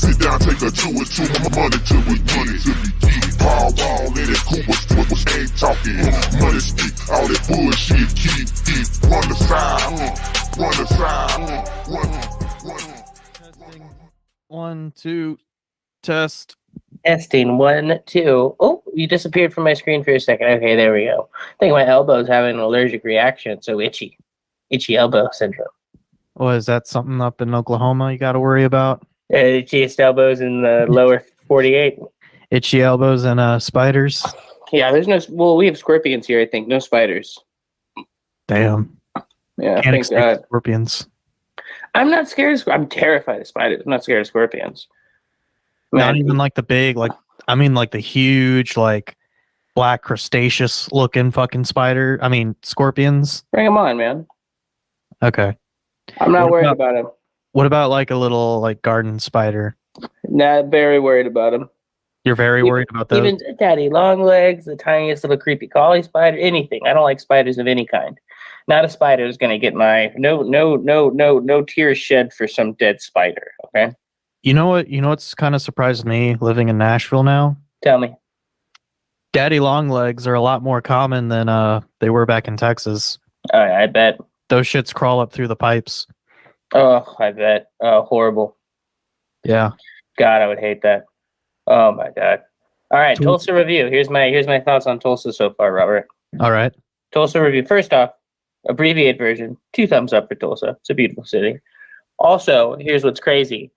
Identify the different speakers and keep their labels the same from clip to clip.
Speaker 1: Sit down, take a chew or two, money till we get it. Ball, let it cool, was ain't talking. Money speak, all that bullshit, keep it. Run the side,
Speaker 2: Testing. 1, 2, test.
Speaker 3: Testing 1, 2. Oh, you disappeared from my screen for a second. Okay, there we go. I think my elbow's having an allergic reaction. It's so itchy. Itchy elbow syndrome.
Speaker 2: Well, is that something up in Oklahoma you got to worry about?
Speaker 3: Itchiest elbows in the lower 48.
Speaker 2: Itchy elbows and spiders?
Speaker 3: Yeah, there's no... Well, we have scorpions here, I think. No spiders.
Speaker 2: Damn.
Speaker 3: Yeah,
Speaker 2: Can't
Speaker 3: thank
Speaker 2: escape
Speaker 3: God.
Speaker 2: scorpions.
Speaker 3: I'm not scared of... I'm terrified of spiders. I'm not scared of scorpions.
Speaker 2: Not even like the big, like, I mean, like the huge, like, black crustaceous looking fucking spider. I mean, scorpions.
Speaker 3: Bring them on, man.
Speaker 2: Okay.
Speaker 3: I'm not
Speaker 2: What
Speaker 3: worried
Speaker 2: about-
Speaker 3: about them.
Speaker 2: What about like a little like garden spider?
Speaker 3: Not very worried about them.
Speaker 2: You're very worried about those?
Speaker 3: Even daddy long legs, the tiniest little creepy collie spider, anything. I don't like spiders of any kind. Not a spider is going to get my no tears shed for some dead spider. Okay,
Speaker 2: You know what? You know what's kind of surprised me living in Nashville now?
Speaker 3: tell me.
Speaker 2: Daddy long legs are a lot more common than they were back in Texas.
Speaker 3: I bet.
Speaker 2: Those shits crawl up through the pipes.
Speaker 3: Oh, I bet. Oh, horrible.
Speaker 2: Yeah.
Speaker 3: God, I would hate that. Oh my God. All right,
Speaker 2: Tulsa.
Speaker 3: Tulsa review. Here's my thoughts on Tulsa so far, Robert.
Speaker 2: All right.
Speaker 3: Tulsa review. First off, abbreviated version. 2 thumbs up for Tulsa. It's a beautiful city. Also, here's what's crazy.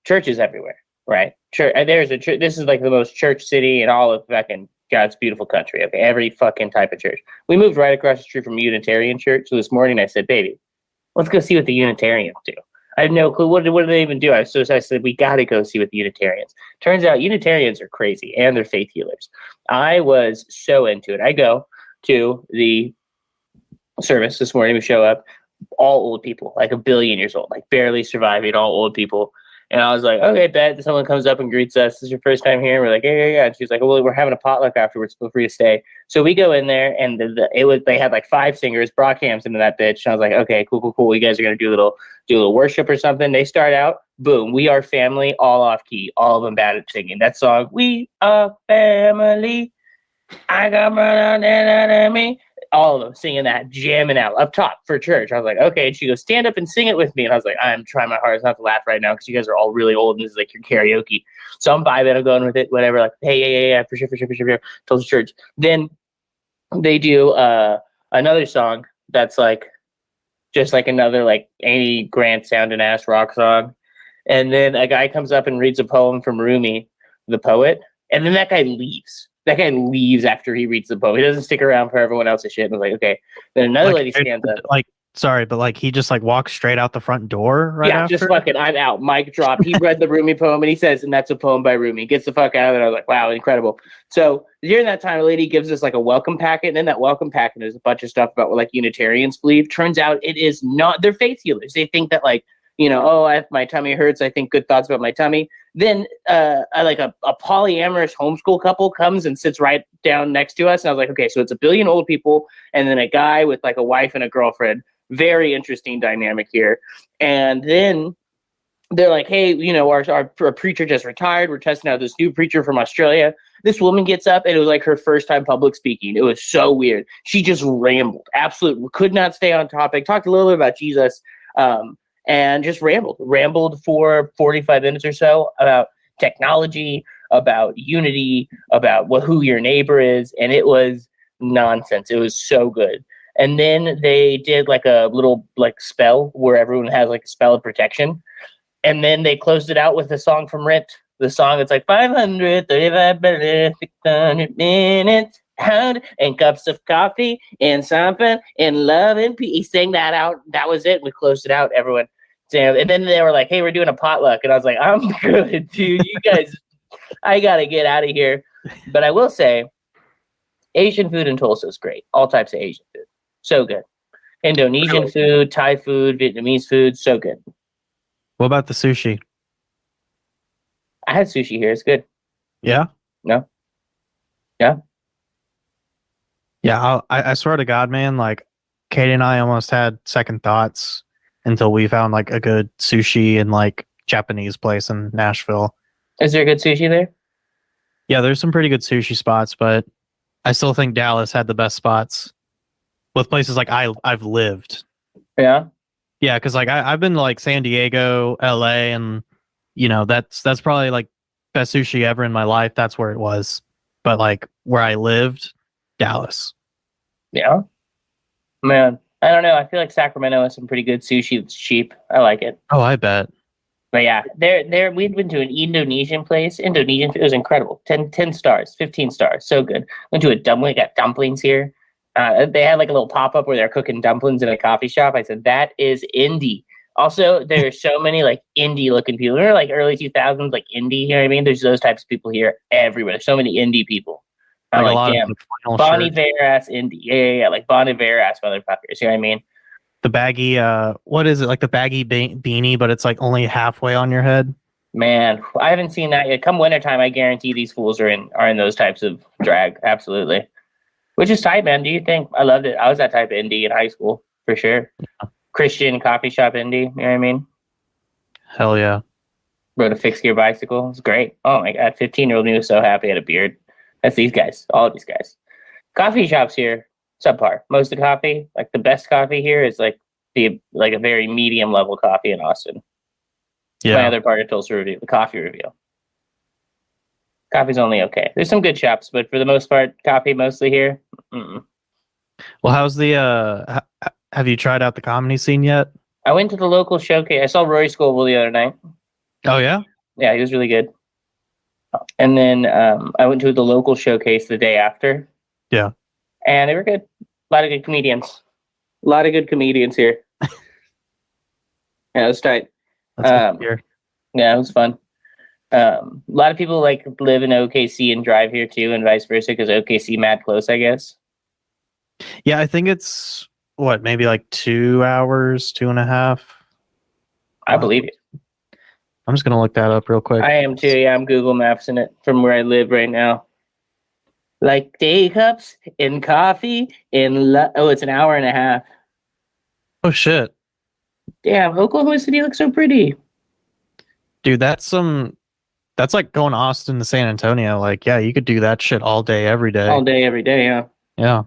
Speaker 3: Churches everywhere, right? There's a church. This is like the most church city in all of fucking God's beautiful country. Okay, every fucking type of church. We moved right across the street from Unitarian Church. So this morning I said, baby, let's go see what the Unitarians do. I have no clue. What do they even do? I said, we got to go see what the Unitarians. Turns out Unitarians are crazy and they're faith healers. I was so into it. I go to the service this morning. We show up, all old people, like 1 billion years old, like barely surviving, all old people. And I was like, okay, bet. Someone comes up and greets us. This is your first time here? And we're like, yeah. And she's like, well, we're having a potluck afterwards. Feel free to stay. So we go in there, and they had like 5 singers, Brockham's into that bitch. And I was like, okay, cool. You guys are gonna do a little worship or something. They start out, boom, we are family, all off key, all of them bad at singing. That song, we are family. I got brother and me. All of them singing that, jamming out up top for church. I was like, okay. And she goes, stand up and sing it with me. And I was like, I'm trying my hardest not to laugh right now because you guys are all really old and this is like your karaoke. So I'm vibing, I'm going with it, whatever. Like, hey, yeah, for sure. Tulsa Church. Then they do another song that's like just like another like 80 grand sounding ass rock song. And then a guy comes up and reads a poem from Rumi, the poet. And then that guy leaves. That guy leaves after he reads the poem. He doesn't stick around for everyone else's shit. And I was like, okay. Then another lady stands up.
Speaker 2: Like, sorry, but like he just like walks straight out the front door right after?
Speaker 3: Just fucking, I'm out. Mic drop. He read the Rumi poem and he says, and that's a poem by Rumi. Gets the fuck out of there. I was like, wow, incredible. So during that time, a lady gives us like a welcome packet. And in that welcome packet, there's a bunch of stuff about what like Unitarians believe. Turns out it is not, they're faith healers. They think that like, you know, oh, if my tummy hurts, I think good thoughts about my tummy. Then like a polyamorous homeschool couple comes and sits right down next to us. And I was like, okay, so it's 1 billion old people and then a guy with like a wife and a girlfriend. Very interesting dynamic here. And then they're like, hey, you know, our preacher just retired. We're testing out this new preacher from Australia. This woman gets up and it was like her first time public speaking. It was so weird. She just rambled. Absolutely could not stay on topic. Talked a little bit about Jesus. And just rambled for 45 minutes or so about technology, about unity, about who your neighbor is. And it was nonsense. It was so good. And then they did like a little like spell where everyone has like a spell of protection. And then they closed it out with the song from Rent. The song that's like 535 minutes, 600 minutes. And cups of coffee and something and love and peace. He sang that out. That was it. We closed it out. Everyone. And then they were like, hey, we're doing a potluck. And I was like, I'm good, dude. You guys, I got to get out of here. But I will say, Asian food in Tulsa is great. All types of Asian food. So good. Indonesian food, Thai food, Vietnamese food. So good.
Speaker 2: What about the sushi?
Speaker 3: I had sushi here. It's good.
Speaker 2: Yeah?
Speaker 3: No? Yeah?
Speaker 2: Yeah, I swear to God, man, like, Katie and I almost had second thoughts until we found, like, a good sushi in, like, Japanese place in Nashville.
Speaker 3: Is there good sushi there?
Speaker 2: Yeah, there's some pretty good sushi spots, but I still think Dallas had the best spots with places like I've lived.
Speaker 3: Yeah.
Speaker 2: Yeah, because like I've been to like San Diego, LA, and that's probably like best sushi ever in my life. That's where it was. But like where I lived, Dallas.
Speaker 3: Yeah. Man, I don't know. I feel like Sacramento has some pretty good sushi that's cheap. I like it.
Speaker 2: Oh, I bet.
Speaker 3: But yeah, there we'd been to an Indonesian place. It was incredible. 10 stars, 15 stars. So good. Went to a dumpling, got dumplings here. They had like a little pop-up where they're cooking dumplings in a coffee shop. I said, that is indie. Also, there are so many like indie looking people. Remember like early 2000s, like indie, you know what I mean? There's those types of people here everywhere. There's so many indie people. I'm
Speaker 2: Like a
Speaker 3: like,
Speaker 2: lot
Speaker 3: damn,
Speaker 2: of flannel
Speaker 3: Bonnie
Speaker 2: shirts.
Speaker 3: Bear ass indie. Yeah. Like Bonnie Bear ass motherfuckers. You know what I mean?
Speaker 2: The baggy, what is it? Like the baggy beanie, but it's like only halfway on your head.
Speaker 3: Man, I haven't seen that yet. Come wintertime, I guarantee these fools are in those types of drag. Absolutely. Which is tight, man. Do you think? I loved it. I was that type of indie in high school, for sure.
Speaker 2: Yeah.
Speaker 3: Christian coffee shop indie, you know what I mean?
Speaker 2: Hell yeah.
Speaker 3: Rode a fixed gear bicycle. It's great. Oh my God. 15-year-old me was so happy. Had a beard. That's these guys. All of these guys. Coffee shops here, subpar. Most of the coffee, like the best coffee here is like a very medium level coffee in Austin.
Speaker 2: Yeah.
Speaker 3: My other part of Tulsa review, the coffee review. Coffee's only okay. There's some good shops, but for the most part, coffee mostly here. Mm-mm.
Speaker 2: Well, how's the have you tried out the comedy scene yet?
Speaker 3: I went to the local showcase. I saw Rory Scovel the other night.
Speaker 2: Oh yeah?
Speaker 3: Yeah, he was really good. And then I went to the local showcase the day after.
Speaker 2: Yeah.
Speaker 3: And they were good. A lot of good comedians. A lot of good comedians here. Yeah, it was tight.
Speaker 2: That's good to hear.
Speaker 3: Yeah, it was fun. A lot of people like live in OKC and drive here too, and vice versa, because OKC mad close, I guess.
Speaker 2: Yeah, I think it's maybe like 2 hours, 2.5.
Speaker 3: I believe it.
Speaker 2: I'm just gonna look that up real quick.
Speaker 3: I am too. Yeah, I'm Google Mapsing it from where I live right now. Like day cups and coffee it's an hour and a half.
Speaker 2: Oh shit.
Speaker 3: Damn, Oklahoma City looks so pretty.
Speaker 2: Dude, that's like going Austin to San Antonio. Like, yeah, you could do that shit all day, every day.
Speaker 3: All day, every day, yeah.
Speaker 2: Yeah.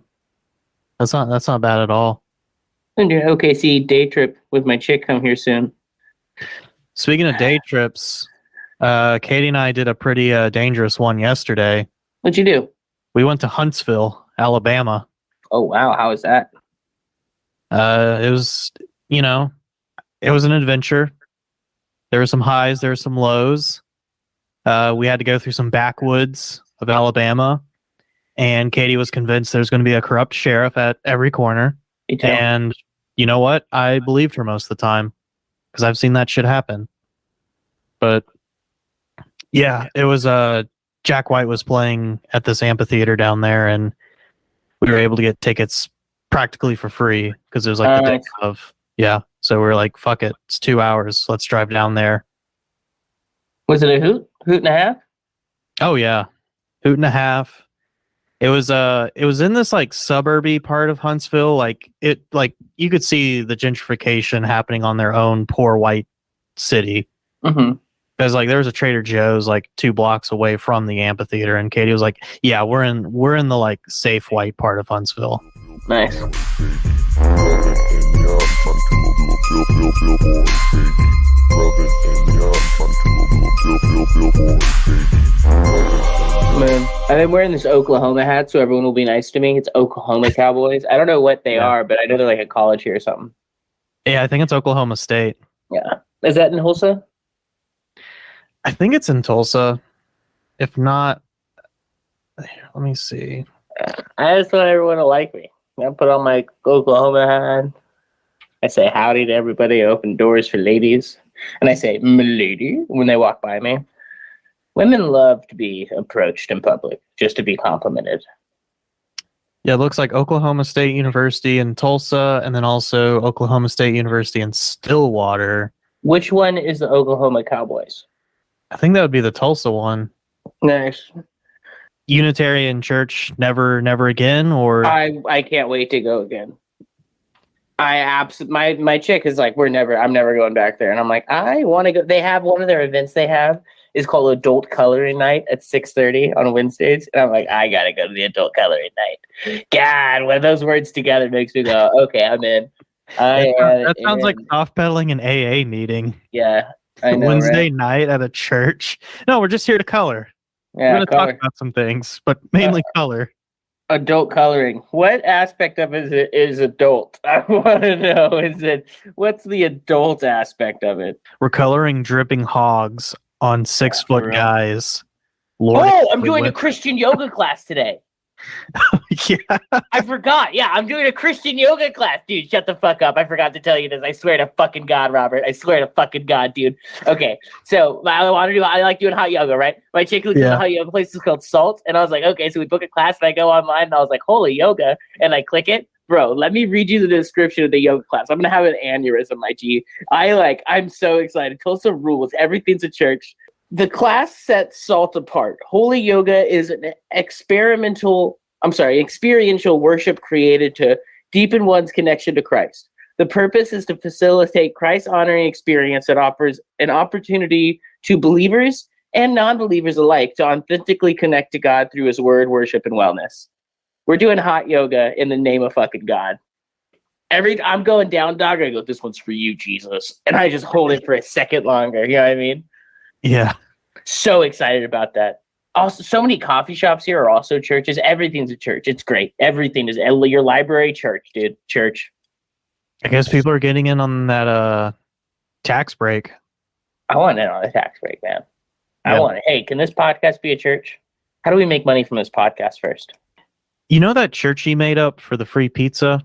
Speaker 2: That's not bad at all.
Speaker 3: I'm doing an OKC day trip with my chick come here soon.
Speaker 2: Speaking of day trips, Katie and I did a pretty dangerous one yesterday.
Speaker 3: What'd you do?
Speaker 2: We went to Huntsville, Alabama.
Speaker 3: Oh wow, how was that?
Speaker 2: It was, it was an adventure. There were some highs, there were some lows. We had to go through some backwoods of Alabama, and Katie was convinced there's going to be a corrupt sheriff at every corner.
Speaker 3: Me too.
Speaker 2: And you know what? I believed her most of the time because I've seen that shit happen. But yeah, it was Jack White was playing at this amphitheater down there, and we were able to get tickets practically for free because it was like the day
Speaker 3: Nice.
Speaker 2: of. Yeah, so we were like, "Fuck it, it's 2 hours. Let's drive down there."
Speaker 3: Was it a hoot and a half?
Speaker 2: Oh yeah, hoot and a half. It was in this like suburby part of Huntsville. Like you could see the gentrification happening on their own poor white city.
Speaker 3: Mm-hmm.
Speaker 2: Because like there was a Trader Joe's like 2 blocks away from the amphitheater, and Katie was like, "Yeah, we're in the like safe white part of Huntsville."
Speaker 3: Nice. Man, I've been wearing this Oklahoma hat so everyone will be nice to me. It's Oklahoma Cowboys. I don't know what they are, but I know they're like a college here or something.
Speaker 2: Yeah, I think it's Oklahoma State.
Speaker 3: Yeah. Is that in Tulsa?
Speaker 2: I think it's in Tulsa. If not, here, let me see.
Speaker 3: I just want everyone to like me. I put on my Oklahoma hat. I say howdy to everybody. I open doors for ladies. And I say, "M'lady," when they walk by me. Women love to be approached in public, just to be complimented.
Speaker 2: Yeah, it looks like Oklahoma State University in Tulsa, and then also Oklahoma State University in Stillwater.
Speaker 3: Which one is the Oklahoma Cowboys?
Speaker 2: I think that would be the Tulsa one.
Speaker 3: Nice.
Speaker 2: Unitarian Church, never again, or
Speaker 3: I can't wait to go again. My chick is like, I'm never going back there. And I'm like, I want to go. They have one of their events they have is called Adult Coloring Night at 6:30 on Wednesdays. And I'm like, I got to go to the Adult Coloring Night. God, when those words together makes me go, okay, I'm in.
Speaker 2: That sounds like soft pedaling an AA meeting.
Speaker 3: Yeah, I know,
Speaker 2: Wednesday
Speaker 3: right?
Speaker 2: night at a church. No, we're just here to color.
Speaker 3: Yeah,
Speaker 2: We're going to talk about some things, but mainly color.
Speaker 3: Adult coloring. What aspect of it is adult? I want to know. What's the adult aspect of it?
Speaker 2: We're coloring dripping hogs on 6-foot guys.
Speaker 3: I'm doing a Christian yoga class today.
Speaker 2: Yeah.
Speaker 3: I forgot. Yeah, I'm doing a Christian yoga class. Dude, shut the fuck up. I forgot to tell you this. I swear to fucking God, Robert. I swear to fucking God, dude. Okay, so I like doing hot yoga, right? My chick looked at the hot yoga place is called Salt, and I was like, okay, so we book a class, and I go online, and I was like, holy yoga, and I click it. Bro, let me read you the description of the yoga class. I'm gonna have an aneurysm, my G. I'm so excited. Tulsa rules. Everything's a church. The class sets Salt apart. Holy yoga is an experiential worship created to deepen one's connection to Christ. The purpose is to facilitate Christ-honoring experience that offers an opportunity to believers and non-believers alike to authentically connect to God through his word, worship, and wellness. We're doing hot yoga in the name of fucking God. I'm going down, dog. I go, this one's for you, Jesus. And I just hold it for a second longer. You know what I mean?
Speaker 2: Yeah.
Speaker 3: So excited about that. Also, so many coffee shops here are also churches. Everything's a church. It's great. Everything is your library, church, dude. Church.
Speaker 2: I guess people are getting in on that tax break.
Speaker 3: I want in on the tax break, man.
Speaker 2: Yeah.
Speaker 3: Hey, can this podcast be a church? How do we make money from this podcast first?
Speaker 2: You know that church he made up for the free pizza?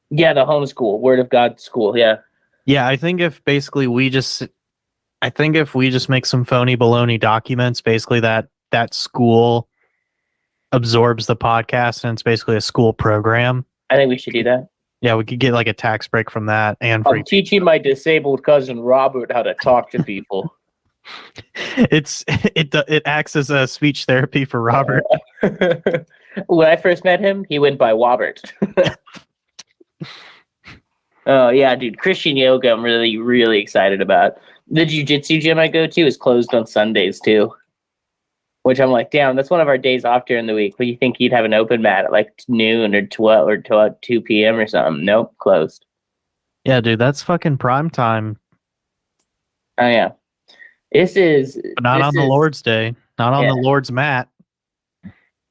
Speaker 3: Yeah, the homeschool, Word of God school. Yeah.
Speaker 2: Yeah, I think if we just make some phony baloney documents, basically that school absorbs the podcast and it's basically a school program.
Speaker 3: I think we should do that.
Speaker 2: Yeah, we could get like a tax break from that and free.
Speaker 3: I'm teaching my disabled cousin Robert how to talk to people.
Speaker 2: It acts as a speech therapy for Robert.
Speaker 3: When I first met him, he went by Wobbert. Oh yeah, dude, Christian yoga I'm really, really excited about. The jiu-jitsu gym I go to is closed on Sundays too. Which I'm like, damn, that's one of our days off during the week. But you think you'd have an open mat at like noon or 12 or 2 p.m. or something? Nope, closed.
Speaker 2: Yeah, dude, that's fucking prime time.
Speaker 3: Oh yeah.
Speaker 2: But not on the Lord's Day. Not on the Lord's mat.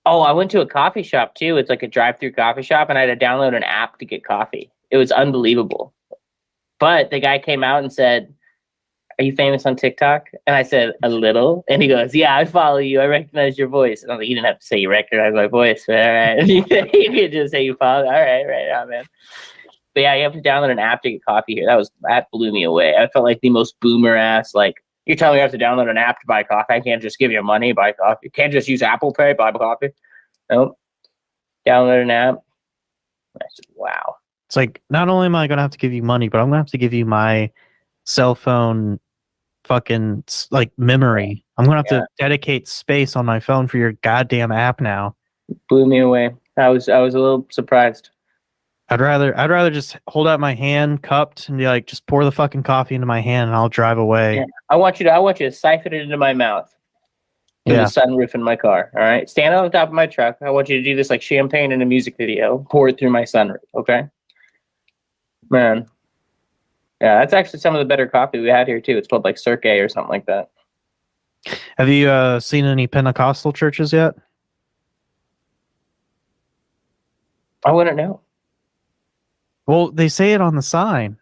Speaker 3: Oh, I went to a coffee shop too. It's like a drive-through coffee shop, and I had to download an app to get coffee. It was unbelievable. But the guy came out and said, "Are you famous on TikTok?" And I said, "A little." And he goes, "Yeah, I follow you. I recognize your voice." And I was like, "You didn't have to say you recognize my voice, but all right." You could just say you follow. All right on, man. But yeah, you have to download an app to get coffee here. That blew me away. I felt like the most boomer ass, like, you're telling me I have to download an app to buy coffee. I can't just give you money, buy coffee. You can't just use Apple Pay, buy coffee. Nope. Download an app. I said, wow.
Speaker 2: It's like, not only am I going to have to give you money, but I'm going to have to give you my cell phone fucking like memory. I'm going to have to dedicate space on my phone for your goddamn app now.
Speaker 3: Blew me away. I was a little surprised.
Speaker 2: I'd rather just hold out my hand cupped and be like, just pour the fucking coffee into my hand and I'll drive away.
Speaker 3: Yeah. I want you to siphon it into my mouth. Through the sunroof in my car. All right. Stand on the top of my truck. I want you to do this like champagne in a music video. Pour it through my sunroof. Okay. Man. Yeah, that's actually some of the better coffee we had here too. It's called like Cirque or something like that.
Speaker 2: Have you seen any Pentecostal churches yet?
Speaker 3: I wouldn't know.
Speaker 2: Well, they say it on the sign.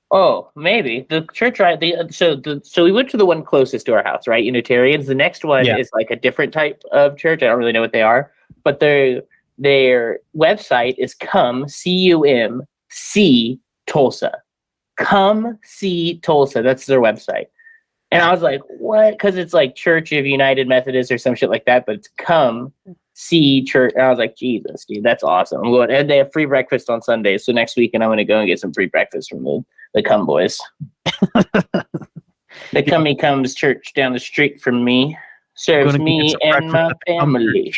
Speaker 3: Oh, maybe the church, right? So we went to the one closest to our house, right? Unitarians. The next one is like a different type of church. I don't really know what they are, but their website is CUMC Tulsa. Come see Tulsa. That's their website. And I was like, what? Because it's like Church of United Methodist or some shit like that, but it's Come See Church. And I was like, Jesus, dude, that's awesome. I'm going, and they have free breakfast on Sundays. So next weekend I'm going to go and get some free breakfast from the Come boys. The Cummy Comes church down the street from me serves me and my family.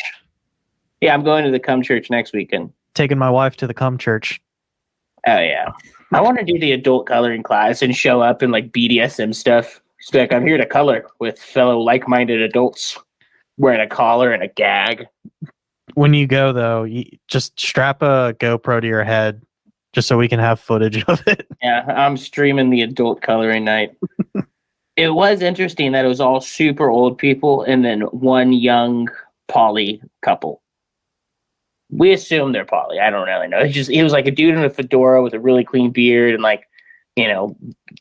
Speaker 3: Yeah, I'm going to the Come church next weekend.
Speaker 2: Taking my wife to the Come church.
Speaker 3: Oh yeah. I want to do the adult coloring class and show up in like BDSM stuff. Just be like, I'm here to color with fellow like-minded adults, wearing a collar and a gag.
Speaker 2: When you go though, you just strap a GoPro to your head, just so we can have footage of it.
Speaker 3: Yeah, I'm streaming the adult coloring night. It was interesting that it was all super old people and then one young poly couple. We assume they're poly. I don't really know. He was like a dude in a fedora with a really clean beard and like,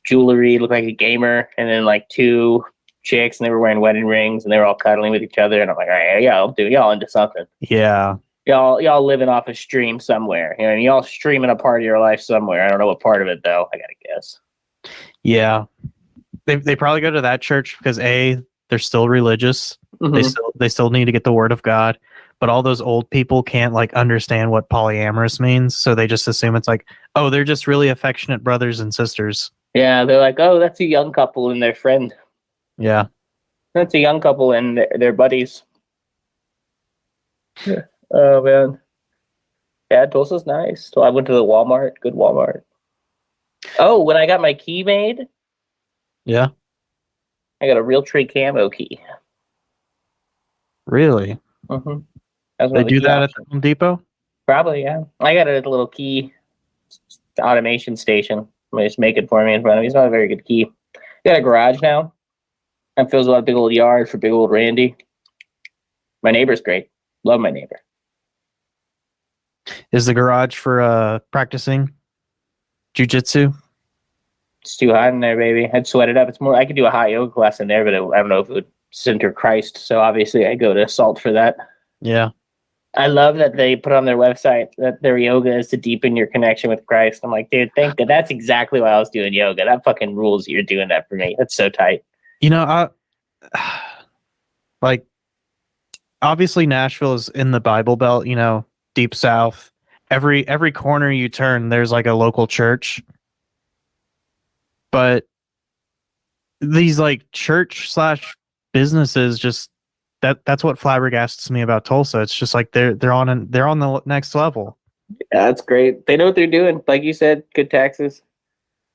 Speaker 3: jewelry, looked like a gamer, and then like two chicks, and they were wearing wedding rings, and they were all cuddling with each other. And I'm like, all right, y'all into something.
Speaker 2: Yeah.
Speaker 3: Y'all living off a stream somewhere. And y'all streaming a part of your life somewhere. I don't know what part of it though. I gotta guess.
Speaker 2: Yeah. They probably go to that church because they're still religious.
Speaker 3: Mm-hmm.
Speaker 2: They still need to get the word of God. But all those old people can't like understand what polyamorous means, so they just assume it's like, oh, they're just really affectionate brothers and sisters.
Speaker 3: Yeah, they're like, oh, that's a young couple and their friend.
Speaker 2: Yeah.
Speaker 3: That's a young couple and their buddies. Oh man. Yeah, Tulsa's nice. So I went to the Walmart, good Walmart. Oh, when I got my key made,
Speaker 2: Yeah.
Speaker 3: I got a Realtree camo key.
Speaker 2: Really?
Speaker 3: Mm-hmm.
Speaker 2: They do that at the Home Depot?
Speaker 3: Probably, yeah. I got it at the little key automation station. They just make it for me in front of me. It's not a very good key. Got a garage now. It fills a big old yard for big old Randy. My neighbor's great. Love my neighbor.
Speaker 2: Is the garage for practicing jiu-jitsu?
Speaker 3: It's too hot in there, baby. I'd sweat it up. It's more. I could do a hot yoga class in there, but I don't know if it would center Christ. So obviously, I go to Salt for that.
Speaker 2: Yeah.
Speaker 3: I love that they put on their website that their yoga is to deepen your connection with Christ. I'm like, dude, thank God. That's exactly why I was doing yoga. That fucking rules. You're doing that for me. That's so tight.
Speaker 2: Like, obviously Nashville is in the Bible Belt, deep south. Every corner you turn, there's like a local church. But these like church / businesses just that's what flabbergasts me about Tulsa. It's just like they're on the next level.
Speaker 3: Yeah, that's great. They know what they're doing. Like you said, good taxes.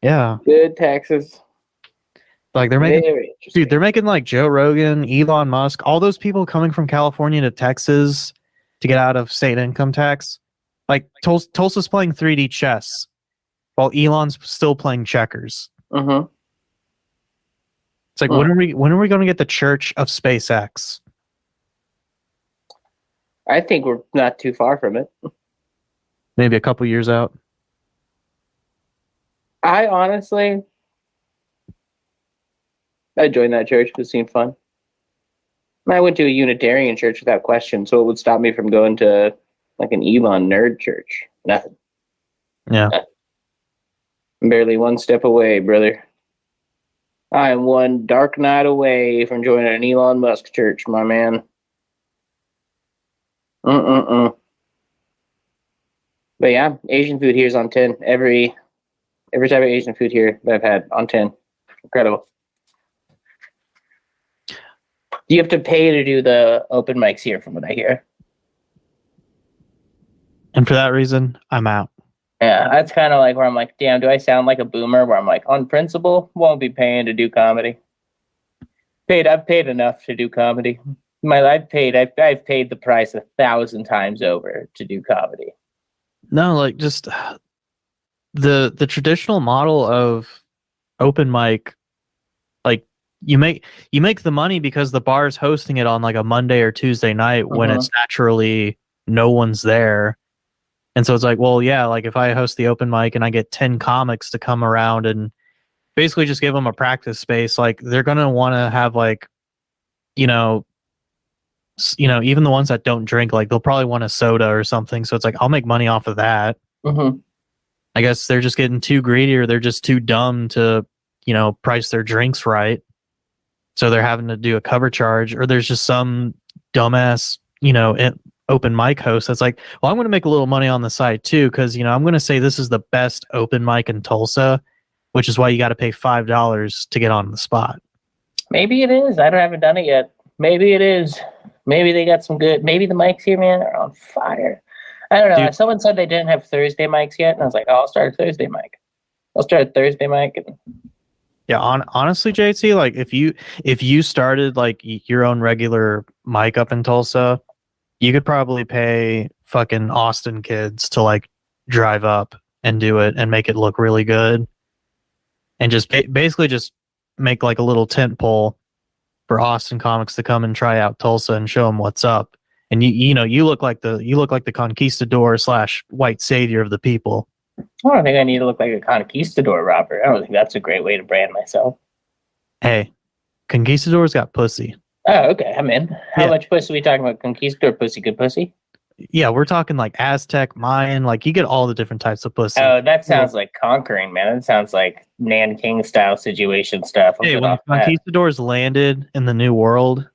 Speaker 2: Yeah.
Speaker 3: Good taxes.
Speaker 2: Like they're making like Joe Rogan, Elon Musk, all those people coming from California to Texas to get out of state income tax. Like Tulsa's playing 3D chess while Elon's still playing checkers.
Speaker 3: Mm-hmm.
Speaker 2: It's like, when are we going to get the Church of SpaceX?
Speaker 3: I think we're not too far from it.
Speaker 2: Maybe a couple years out.
Speaker 3: I honestly, I joined that church because it seemed fun. I went to a Unitarian church without question, so it would stop me from going to like an Elon nerd church. Nothing.
Speaker 2: Yeah.
Speaker 3: Nothing. I'm barely one step away, brother. I am one dark night away from joining an Elon Musk church, my man. But yeah, Asian food here is on 10. Every type of Asian food here that I've had on 10. Incredible. You have to pay to do the open mics here, from what I hear.
Speaker 2: And for that reason, I'm out.
Speaker 3: Yeah, that's kind of like where I'm like, damn, do I sound like a boomer? Where I'm like, on principle, won't be paying to do comedy. I've paid enough to do comedy. I've paid the price 1,000 times over to do comedy.
Speaker 2: No, like just the traditional model of open mic, like you make the money because the bar's hosting it on like a Monday or Tuesday night when it's naturally no one's there. And so it's like, well, yeah, like if I host the open mic and I get 10 comics to come around and basically just give them a practice space, like they're going to want to have like, even the ones that don't drink, like they'll probably want a soda or something. So it's like, I'll make money off of that.
Speaker 3: Mm-hmm.
Speaker 2: I guess they're just getting too greedy or they're just too dumb to, price their drinks right. So they're having to do a cover charge, or there's just some dumbass, open mic host that's like, well, I'm going to make a little money on the side too, because I'm going to say this is the best open mic in Tulsa, which is why you got to pay $5 to get on the spot.
Speaker 3: Maybe it is. I haven't done it yet. Maybe it is. Maybe they got some good. Maybe the mics here, man, are on fire. I don't know.
Speaker 2: Dude.
Speaker 3: Someone said they didn't have Thursday mics yet, and I was like, oh, I'll start a Thursday mic. I'll start a Thursday mic. And
Speaker 2: Yeah, honestly, JT, like if you started like your own regular mic up in Tulsa, you could probably pay fucking Austin kids to like drive up and do it and make it look really good, and just basically just make like a little tent pole for Austin comics to come and try out Tulsa and show them what's up. And you look like the conquistador / white savior of the people.
Speaker 3: I don't think I need to look like a conquistador, Robert. I don't think that's a great way to brand myself.
Speaker 2: Hey, conquistadors got pussy.
Speaker 3: Oh, okay. I'm in. How much pussy are we talking about? Conquistador pussy, good pussy?
Speaker 2: Yeah, we're talking like Aztec, Mayan, like you get all the different types of pussy.
Speaker 3: Oh, that sounds like conquering, man. That sounds like Nanking style situation stuff.
Speaker 2: Hey, when the conquistadors landed in the New World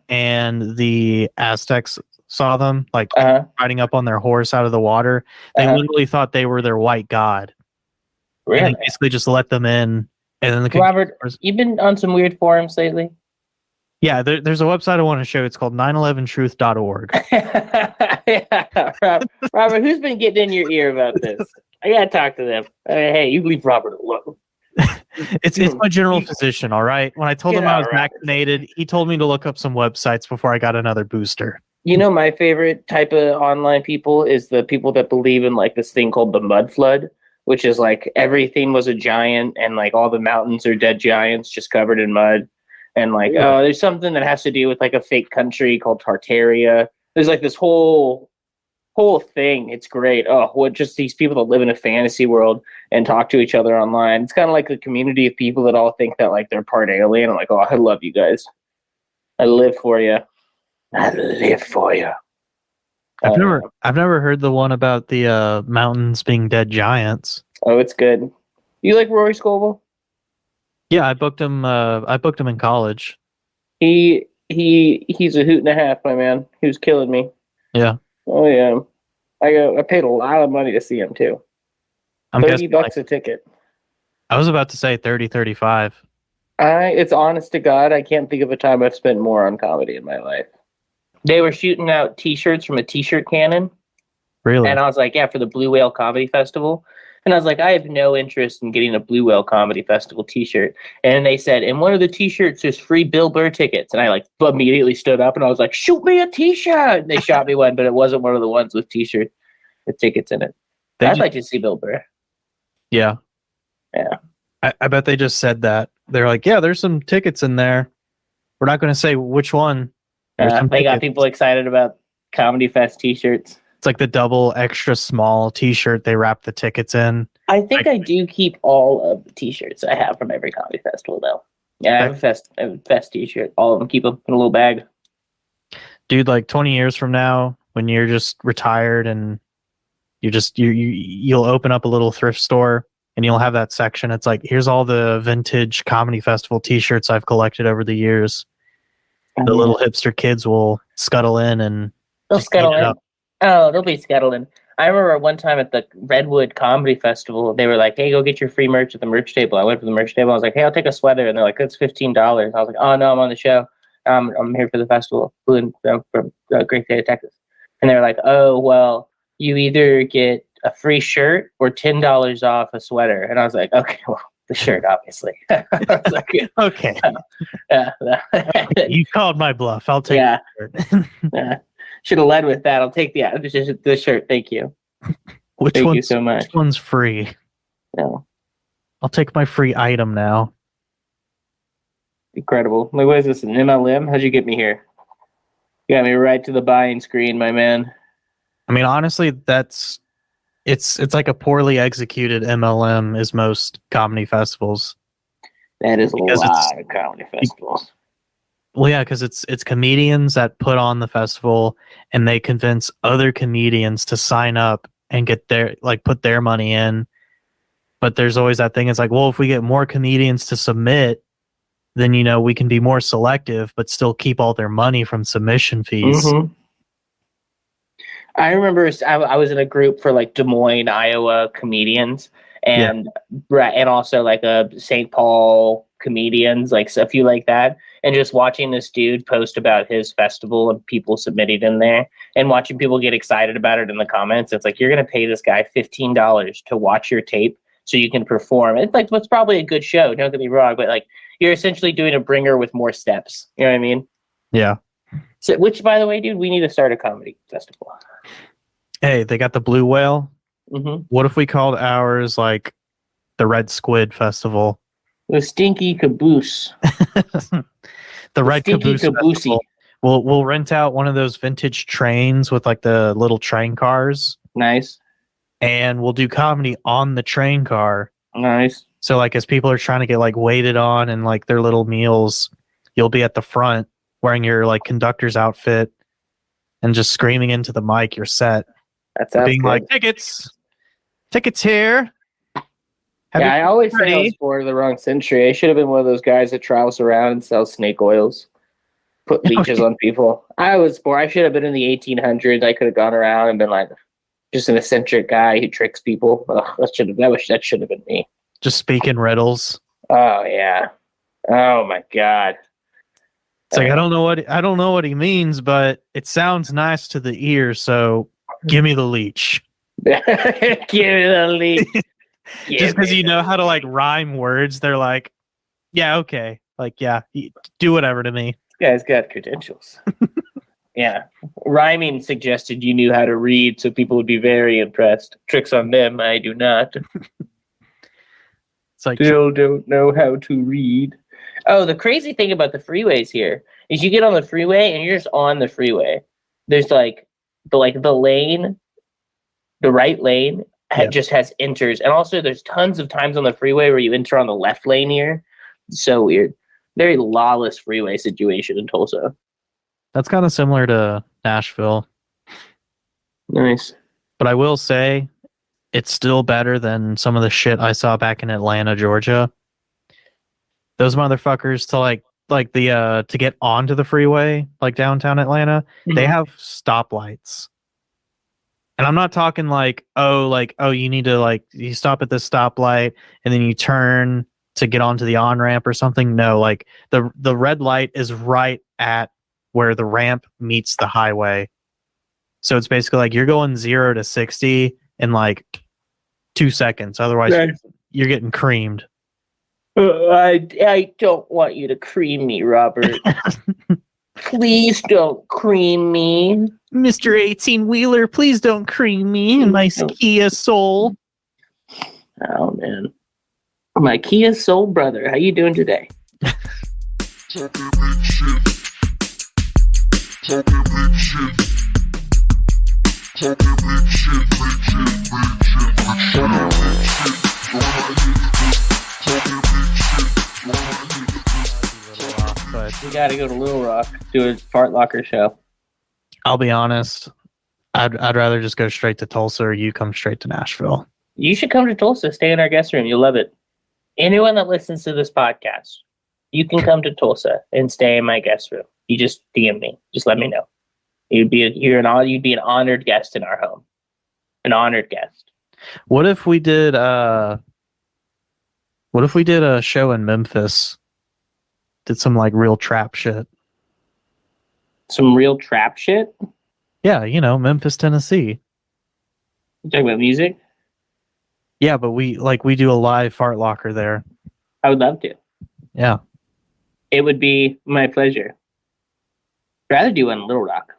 Speaker 2: and the Aztecs saw them like riding up on their horse out of the water, they literally thought they were their white god.
Speaker 3: Really?
Speaker 2: And they basically just let them in. And then the
Speaker 3: Robert, you've been on some weird forums lately?
Speaker 2: Yeah, there's a website I want to show. It's called 911truth.org.
Speaker 3: Yeah, Robert, who's been getting in your ear about this? I gotta talk to them. Hey, you leave Robert alone.
Speaker 2: It's my general physician, all right? When I told him I was vaccinated, he told me to look up some websites before I got another booster.
Speaker 3: You know, my favorite type of online people is the people that believe in like this thing called the mud flood, which is like everything was a giant and like all the mountains are dead giants just covered in mud. And like, there's something that has to do with like a fake country called Tartaria. There's like this whole thing. It's great. Oh, what just these people that live in a fantasy world and talk to each other online. It's kind of like a community of people that all think that like they're part alien. I'm like, oh, I love you guys. I live for you. I live for you.
Speaker 2: I've never heard the one about the mountains being dead giants.
Speaker 3: Oh, it's good. You like Rory Scovel?
Speaker 2: Yeah, I booked him in college.
Speaker 3: He's a hoot and a half, my man. He was killing me.
Speaker 2: Yeah.
Speaker 3: Oh yeah. I paid a lot of money to see him too.
Speaker 2: I'm
Speaker 3: $30
Speaker 2: like,
Speaker 3: a ticket.
Speaker 2: I was about to say 30, 35.
Speaker 3: It's honest to God, I can't think of a time I've spent more on comedy in my life. They were shooting out t-shirts from a t-shirt cannon.
Speaker 2: Really?
Speaker 3: And I was like, yeah, for the Blue Whale Comedy Festival. And I was like, I have no interest in getting a Blue Whale Comedy Festival t-shirt. And they said, and one of the t-shirts is free Bill Burr tickets. And I like immediately stood up and I was like, shoot me a t-shirt. And they shot me one, but it wasn't one of the ones with t-shirt with tickets in it. I'd like to see Bill Burr.
Speaker 2: Yeah.
Speaker 3: Yeah.
Speaker 2: I bet they just said that. They're like, yeah, there's some tickets in there. We're not going to say which one.
Speaker 3: They got people excited about Comedy Fest t-shirts.
Speaker 2: It's like the double extra small t-shirt they wrap the tickets in.
Speaker 3: I think I do keep all of the t-shirts I have from every comedy festival, though. Yeah, I have a fest t-shirt. All of them, keep them in a little bag.
Speaker 2: Dude, like 20 years from now, when you're just retired and you'll open up a little thrift store and you'll have that section. It's like, here's all the vintage comedy festival t-shirts I've collected over the years. The little hipster kids will scuttle in and
Speaker 3: they'll scuttle in. Oh, they'll be scuttling. I remember one time at the Redwood Comedy Festival, they were like, hey, go get your free merch at the merch table. I went for the merch table. I was like, hey, I'll take a sweater. And they're like, that's $15. I was like, oh, no, I'm on the show. I'm here for the festival. From Great Day of Texas. And they were like, oh, well, you either get a free shirt or $10 off a sweater. And I was like, okay, well, the shirt, obviously. I was like,
Speaker 2: okay. You called my bluff. I'll take the shirt.
Speaker 3: Should have led with that. I'll take the shirt. Thank you. Thank you so much.
Speaker 2: Which one's free?
Speaker 3: No.
Speaker 2: I'll take my free item now.
Speaker 3: Incredible. Like, what is this, an MLM? How'd you get me here? You got me right to the buying screen, my man.
Speaker 2: I mean, honestly, it's like a poorly executed MLM is most comedy festivals.
Speaker 3: That is a lot of comedy festivals.
Speaker 2: Well, yeah, because it's comedians that put on the festival and they convince other comedians to sign up and get put their money in. But there's always that thing. It's like, well, if we get more comedians to submit, then, we can be more selective, but still keep all their money from submission fees.
Speaker 3: Mm-hmm. I remember I was in a group for like Des Moines, Iowa comedians and also like a St. Paul comedians, like a few like that, and just watching this dude post about his festival and people submitting in there and watching people get excited about it in the comments. It's like, you're going to pay this guy $15 to watch your tape so you can perform. It's like, what's probably a good show, don't get me wrong, but like, you're essentially doing a bringer with more steps. You know what I mean?
Speaker 2: Yeah.
Speaker 3: So, which, by the way, dude, we need to start a comedy festival.
Speaker 2: Hey, they got the Blue Whale.
Speaker 3: Mm-hmm.
Speaker 2: What if we called ours like the Red Squid Festival?
Speaker 3: The Stinky Caboose.
Speaker 2: the Red
Speaker 3: Stinky
Speaker 2: Caboose
Speaker 3: Caboosey.
Speaker 2: Festival. We'll rent out one of those vintage trains with like the little train cars,
Speaker 3: Nice.
Speaker 2: and we'll do comedy on the train car.
Speaker 3: Nice.
Speaker 2: So like as people are trying to get like waited on and like their little meals, you'll be at the front wearing your like conductor's outfit and just screaming into the mic your set.
Speaker 3: That's
Speaker 2: Being
Speaker 3: good.
Speaker 2: like, tickets here.
Speaker 3: Yeah, I always say I
Speaker 2: ready.
Speaker 3: was born of the wrong century. I should have been one of those guys that travels around and sells snake oils, put leeches on people. I should have been in the 1800s. I could have gone around and been like just an eccentric guy who tricks people. Ugh, that should have been me.
Speaker 2: Just speaking riddles.
Speaker 3: Oh yeah. Oh my god.
Speaker 2: It's like I don't know what he means, but it sounds nice to the ear, so give me the leech.
Speaker 3: Give me the leech.
Speaker 2: Just because you know how to like rhyme words, they're like, yeah, okay. Like, yeah, do whatever to me.
Speaker 3: This guy's got credentials. Yeah. Rhyming suggested you knew how to read, so people would be very impressed. Tricks on them, I do not.
Speaker 2: It's like,
Speaker 3: Still don't know how to read. Oh, the crazy thing about the freeways here is you get on the freeway and you're just on the freeway. There's like the lane, the right lane just has enters, and also there's tons of times on the freeway where you enter on the left lane here. It's so weird. Very lawless freeway situation in Tulsa.
Speaker 2: that's kind of similar to Nashville,
Speaker 3: Nice.
Speaker 2: but I will say it's still better than some of the shit I saw back in Atlanta, Georgia. Those motherfuckers to get onto the freeway, like downtown Atlanta, they have stoplights. And I'm not talking like, you need to you stop at this stoplight and then you turn to get onto the on-ramp or something. No, like the red light is right at where the ramp meets the highway. So it's basically like you're going 0 to 60 in like 2 seconds. Otherwise, you're getting creamed.
Speaker 3: I don't want you to cream me, Robert. Please don't cream me.
Speaker 2: Mr. 18-wheeler, please don't cream me in my Kia Soul.
Speaker 3: Oh, man. My Kia Soul brother. How you doing today?
Speaker 1: Talking big shit. Talking big shit. Talking big shit. Big shit. Big shit. Big shit. Talking big shit. Talking big shit.
Speaker 2: But
Speaker 3: We gotta go to Little Rock, do a fart locker show.
Speaker 2: I'll be honest, I'd rather just go straight to Tulsa or you come straight to Nashville.
Speaker 3: You should come to Tulsa, stay in our guest room. You'll love it. Anyone that listens to this podcast, you can come to Tulsa and stay in my guest room. You just DM me. Just let me know. You'd be an honored guest in our home. An honored guest.
Speaker 2: What if we did a show in Memphis? Did some like real trap shit.
Speaker 3: Some real trap shit?
Speaker 2: Yeah, Memphis, Tennessee.
Speaker 3: You talking about music?
Speaker 2: Yeah, but we do a live fart locker there.
Speaker 3: I would love to.
Speaker 2: Yeah.
Speaker 3: It would be my pleasure. I'd rather do one in Little Rock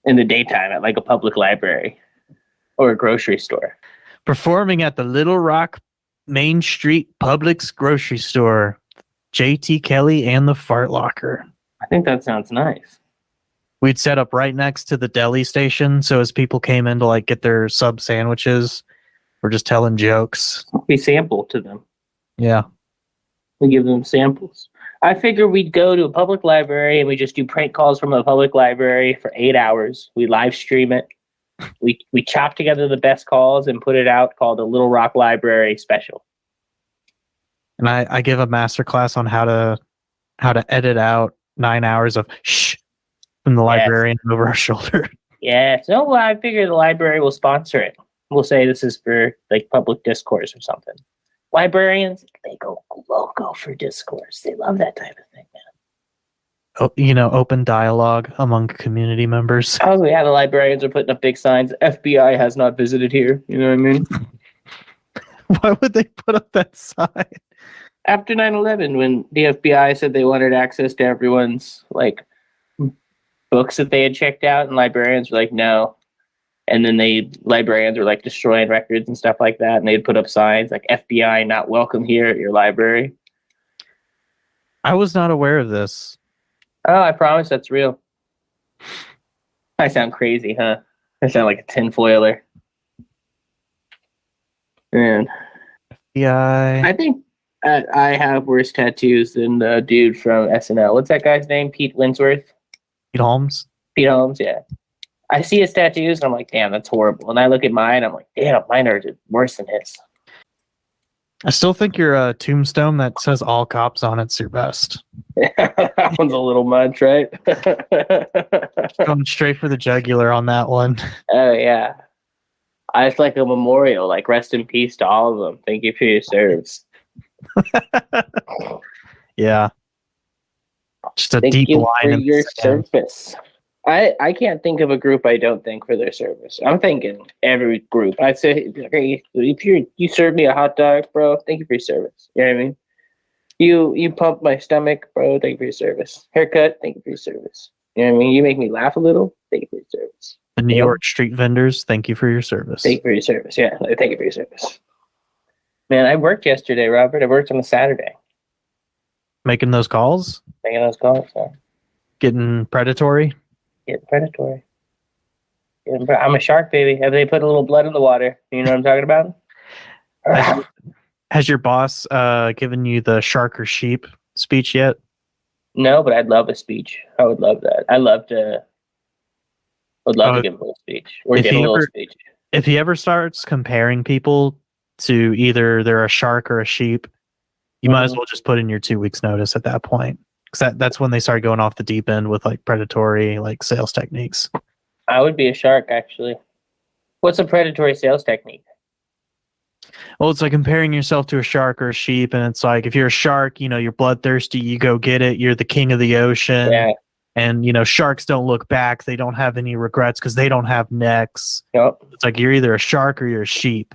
Speaker 3: in the daytime at like a public library or a grocery store.
Speaker 2: Performing at the Little Rock Main Street Publix grocery store. JT Kelly and the Fart Locker.
Speaker 3: I think that sounds nice.
Speaker 2: We'd set up right next to the deli station, so as people came in to like get their sub sandwiches, we're just telling jokes.
Speaker 3: We sample to them.
Speaker 2: Yeah.
Speaker 3: We give them samples. I figure we'd go to a public library and we just do prank calls from a public library for 8 hours. We live stream it. We chop together the best calls and put it out called a Little Rock Library Special.
Speaker 2: And I give a master class on how to edit out 9 hours of shh from the librarian over our shoulder.
Speaker 3: Yeah. So I figure the library will sponsor it. We'll say this is for like public discourse or something. librarians, they go loco for discourse. They love that type of thing, man.
Speaker 2: Open dialogue among community members.
Speaker 3: Oh yeah, the librarians are putting up big signs. FBI has not visited here. You know what I mean?
Speaker 2: Why would they put up that sign?
Speaker 3: After 9/11, when the FBI said they wanted access to everyone's like books that they had checked out, and librarians were like, no. And then librarians were like destroying records and stuff like that, and they'd put up signs like FBI not welcome here at your library.
Speaker 2: I was not aware of this.
Speaker 3: Oh, I promise that's real. I sound crazy, huh? I sound like a tinfoiler. Man.
Speaker 2: Yeah.
Speaker 3: I think I have worse tattoos than the dude from SNL. What's that guy's name? Pete Winsworth?
Speaker 2: Pete Holmes?
Speaker 3: Pete Holmes, yeah. I see his tattoos, and I'm like, damn, that's horrible. And I look at mine, I'm like, damn, mine are worse than his.
Speaker 2: I still think your tombstone that says all cops on it's your best.
Speaker 3: That one's a little much, right?
Speaker 2: Going straight for the jugular on that one.
Speaker 3: Oh, yeah. It's like a memorial, like rest in peace to all of them. Thank you for your service.
Speaker 2: Yeah. Just a
Speaker 3: Thank
Speaker 2: deep
Speaker 3: you
Speaker 2: line
Speaker 3: for
Speaker 2: in
Speaker 3: your
Speaker 2: the sand.
Speaker 3: service. I can't think of a group I don't thank for their service. I'm thinking every group. I'd say, hey, if you serve me a hot dog, bro, thank you for your service. You know what I mean? You pump my stomach, bro, thank you for your service. Haircut, thank you for your service. You know what I mean? You make me laugh a little, thank you for your service.
Speaker 2: The New York street vendors, thank you for your service.
Speaker 3: Thank you for your service. Yeah, thank you for your service. Man, I worked yesterday, Robert. I worked on a Saturday.
Speaker 2: Making those calls?
Speaker 3: Making those calls, huh?
Speaker 2: Getting predatory?
Speaker 3: Getting predatory. I'm a shark, baby. Have they put a little blood in the water? You know what I'm talking about?
Speaker 2: Has your boss given you the shark or sheep speech yet?
Speaker 3: No, but I'd love a speech. I would love that. Would love to give a little speech. Or get a little speech.
Speaker 2: If he ever starts comparing people to either they're a shark or a sheep, you might as well just put in your 2 weeks notice at that point. Because that's when they start going off the deep end with like predatory like sales techniques.
Speaker 3: I would be a shark, actually. What's a predatory sales technique?
Speaker 2: Well, it's like comparing yourself to a shark or a sheep, and it's like if you're a shark, you're bloodthirsty, you go get it, you're the king of the ocean.
Speaker 3: Yeah.
Speaker 2: And sharks don't look back, they don't have any regrets because they don't have necks.
Speaker 3: Yep.
Speaker 2: It's like you're either a shark or you're a sheep.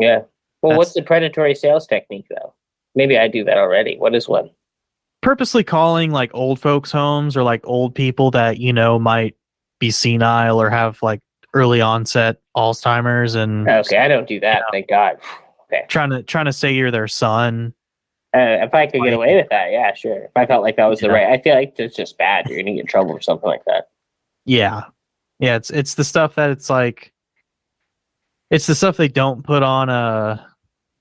Speaker 3: Yeah. Well, what's the predatory sales technique, though? Maybe I do that already. What is one?
Speaker 2: Purposely calling like old folks' homes or like old people that might be senile or have like early onset Alzheimer's and
Speaker 3: okay, I don't do that. Thank God. Okay,
Speaker 2: trying to say you're their son.
Speaker 3: If I could get away with that, yeah, sure. If I felt like that was the right, I feel like it's just bad. You're gonna get in trouble or something like that.
Speaker 2: Yeah. It's the stuff that it's like. It's the stuff they don't put on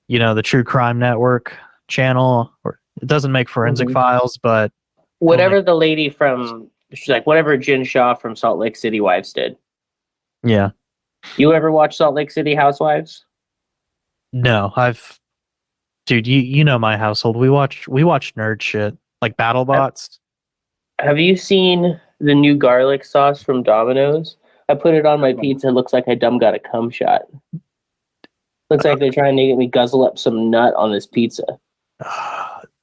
Speaker 2: the True Crime Network channel, or it doesn't make Forensic Files, but
Speaker 3: whatever the lady from, she's like, whatever Jen Shaw from Salt Lake City Wives did.
Speaker 2: Yeah.
Speaker 3: You ever watch Salt Lake City Housewives?
Speaker 2: No, dude, you know my household. We watch nerd shit like BattleBots.
Speaker 3: Have you seen the new garlic sauce from Domino's? I put it on my pizza. It looks like I got a cum shot. Looks like they're trying to get me guzzle up some nut on this pizza.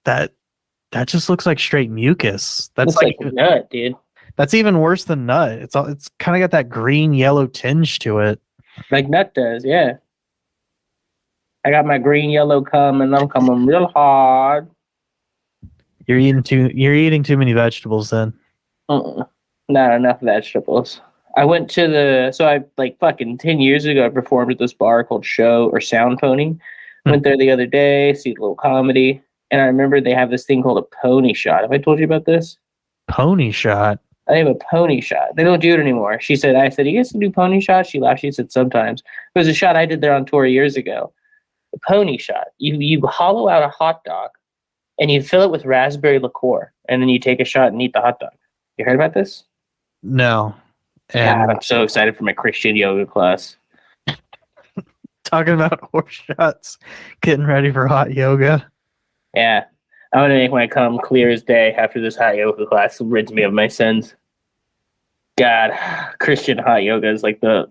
Speaker 2: That just looks like straight mucus. That's
Speaker 3: looks like nut, dude.
Speaker 2: That's even worse than nut. It's kind of got that green yellow tinge to it.
Speaker 3: Like nut does, yeah. I got my green yellow cum and I'm coming real hard.
Speaker 2: You're eating too many vegetables then.
Speaker 3: Not enough vegetables. I went to I like fucking 10 years ago I performed at this bar called Show or Sound Pony. Went there the other day, see a little comedy, and I remember they have this thing called a pony shot. Have I told you about this?
Speaker 2: Pony shot?
Speaker 3: I have a pony shot. They don't do it anymore. I said, you guys can do pony shots? She laughed. She said, sometimes. It was a shot I did there on tour years ago. The pony shot. You hollow out a hot dog and you fill it with raspberry liqueur, and then you take a shot and eat the hot dog. You heard about this?
Speaker 2: No.
Speaker 3: God, I'm so excited for my Christian yoga class.
Speaker 2: Talking about horse shots, getting ready for hot yoga.
Speaker 3: Yeah. I'm going to make my cum clear as day after this hot yoga class. Rids me of my sins. God, Christian hot yoga is like the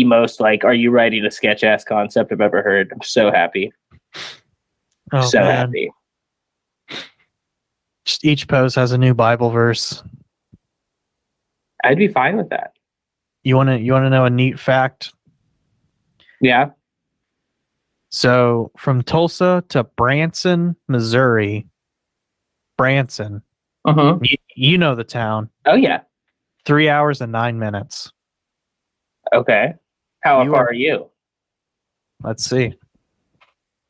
Speaker 3: most like, are you writing a sketch ass concept I've ever heard. I'm so happy.
Speaker 2: Oh,
Speaker 3: so
Speaker 2: man.
Speaker 3: happy.
Speaker 2: Just each post has a new Bible verse.
Speaker 3: I'd be fine with that.
Speaker 2: You want to know a neat fact?
Speaker 3: Yeah.
Speaker 2: So from Tulsa to Branson, Missouri, Branson,
Speaker 3: Mm-hmm.
Speaker 2: you know the town,
Speaker 3: Oh yeah.
Speaker 2: 3 hours and 9 minutes.
Speaker 3: Okay. How
Speaker 2: You
Speaker 3: far
Speaker 2: are-
Speaker 3: are you?
Speaker 2: Let's see.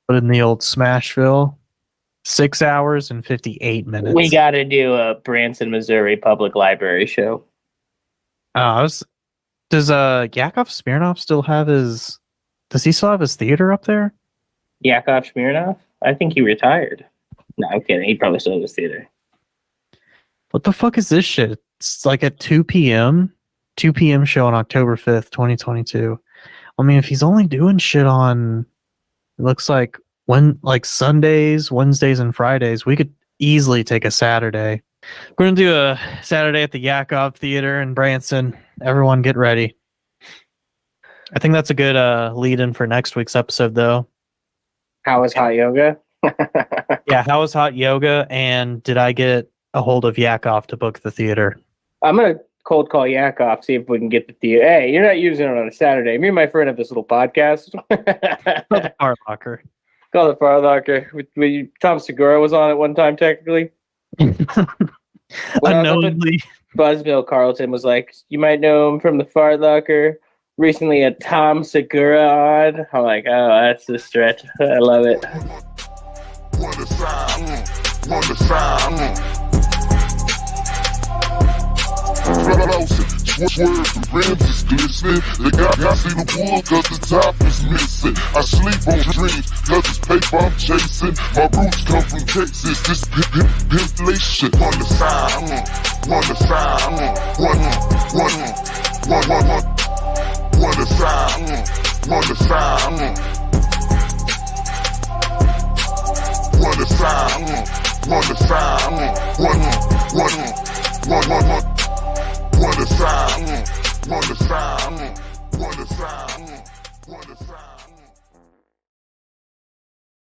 Speaker 2: Put in the old Smashville, 6 hours and 58 minutes.
Speaker 3: We got to do a Branson, Missouri Public Library show.
Speaker 2: Does Yakov Smirnoff still have his? Does he still have his theater up there?
Speaker 3: Yakov Smirnoff? I think he retired. No, I'm kidding. He probably still has his theater.
Speaker 2: What the fuck is this shit? It's like at 2 p.m. 2 p.m. show on October 5th, 2022. I mean, if he's only doing shit on, it looks like Sundays, Wednesdays, and Fridays, we could easily take a Saturday. We're gonna do a Saturday at the Yakov Theater in Branson. Everyone get ready. I think that's a good lead-in for next week's episode, though.
Speaker 3: How was hot yoga?
Speaker 2: Yeah, how was hot yoga, and did I get a hold of Yakov to book the theater?
Speaker 3: I'm going to cold call Yakov, see if we can get the theater. Hey, you're not using it on a Saturday. Me and my friend have this little podcast.
Speaker 2: Art Locker.
Speaker 3: Call it Farlocker. Tom Segura was on it one time, technically.
Speaker 2: Unknowingly.
Speaker 3: Buzzbill Carlton was like, you might know him from the Fart Locker. Recently, a Tom Segura on. I'm like, oh, that's a stretch. I love it.
Speaker 1: One side, one side. Swerve, the rims is glistening. They got see the wood cause the top is missing. I sleep on dreams cause it's paper I'm chasing. My roots come from Texas, this inflation. One side, one side, one side, one side. One side, one side, one aside, one aside, one aside, one aside.